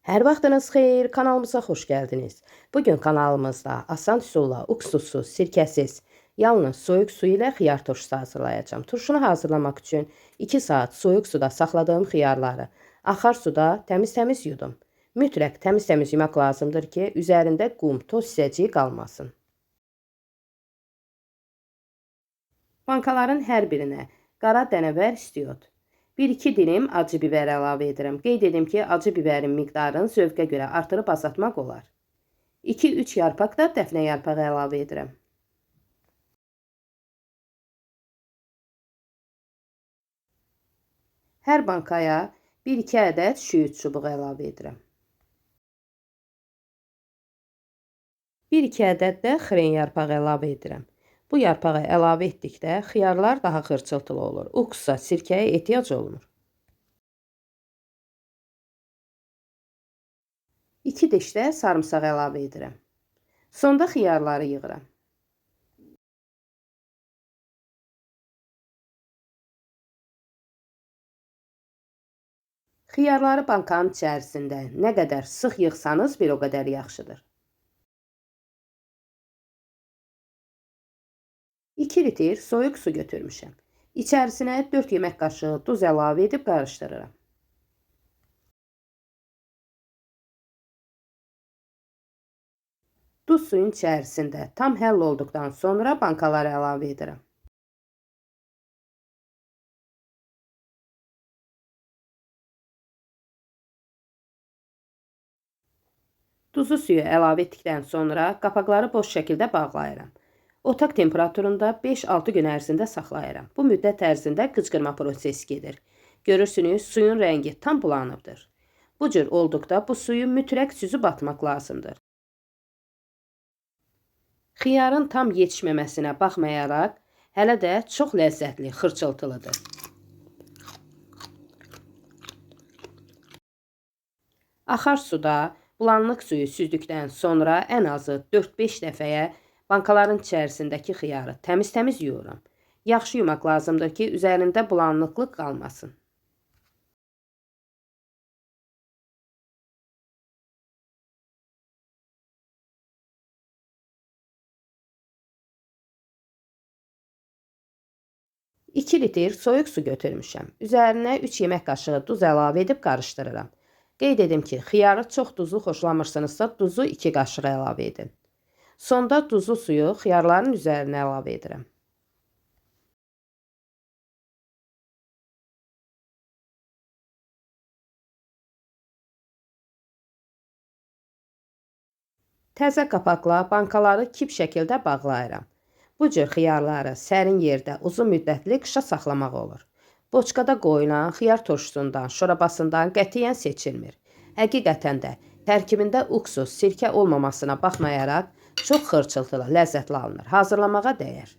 Hər vaxtınız xeyir, kanalımıza xoş gəldiniz. Bugün kanalımızda asan üsulla uksussuz, sirkəsiz, yalnız soyuq su ilə xiyar turşusu hazırlayacağım. Turşunu hazırlamaq üçün 2 saat soyuq suda saxladığım xiyarları axar suda təmiz-təmiz yudum. Mütləq təmiz-təmiz yumaq lazımdır ki, üzərində qum, toz hissəciyi qalmasın. Bankaların hər birinə qara dənəvər istiot, 1-2 dilim acı biber əlavə edirəm. Qeyd edim ki, acı biberin miqdarını zövqə görə artırıb azaltmaq olar. 2-3 yarpaq da dəfnə yarpağı əlavə edirəm. Hər bankaya 1-2 ədəd şüyüt çubuğu əlavə edirəm. 1-2 ədəd də xren yarpağı əlavə edirəm. Bu yarpağı əlavə etdikdə xiyarlar daha xırçıltılı olur. Uksusa, sirkəyə ehtiyac olmur. 2 diş də sarımsaq əlavə edirəm. Sonda xiyarları yığıram. Xiyarları bankanın içərisində nə qədər sıx yığsanız bir o qədər yaxşıdır. 2 litr soyuq su götürmüşəm. İçərisinə 4 yemək qaşığı duz əlavə edib qarışdırıram. Duz suyun içərisində tam həll olduqdan sonra bankaları əlavə edirəm. Duzlu suyu əlavə etdikdən sonra qapaqları boş şəkildə bağlayıram. Otaq temperaturunda 5-6 gün ərzində saxlayıram. Bu müddət ərzində qıcqırma prosesi gedir. Görürsünüz, suyun rəngi tam bulanıbdır. Bu cür olduqda bu suyu mütləq süzüb atmaq lazımdır. Xiyarın tam yetişməməsinə baxmayaraq, hələ də çox ləzzətli, xırçıltılıdır. Axar suda bulanlıq suyu süzdükdən sonra ən azı 4-5 dəfəyə bankaların içərisindəki xiyarı təmiz-təmiz yuyuram. Yaxşı yumaq lazımdır ki, üzərində bulanlıqlıq qalmasın. İki litr soyuq su götürmüşəm. Üzərinə 3 yemək qaşığı duz əlavə edib qarışdırıram. Qeyd edim ki, xiyarı çox duzlu xoşlamırsınızsa duzu 2 qaşıq əlavə edin. Sonda duzlu suyu xiyarların üzərinə əlavə edirəm. Təzə qapaqla bankaları kip şəkildə bağlayıram. Bu cür xiyarları sərin yerdə uzun müddətli qışa saxlamaq olur. Boçkada qoyulan xiyar turşusundan, şorabasından qətiyyən seçilmir. Həqiqətən də tərkibində uksus, sirkə olmamasına baxmayaraq çox xırçıltılı, ləzzətli alınır. Hazırlamağa dəyər.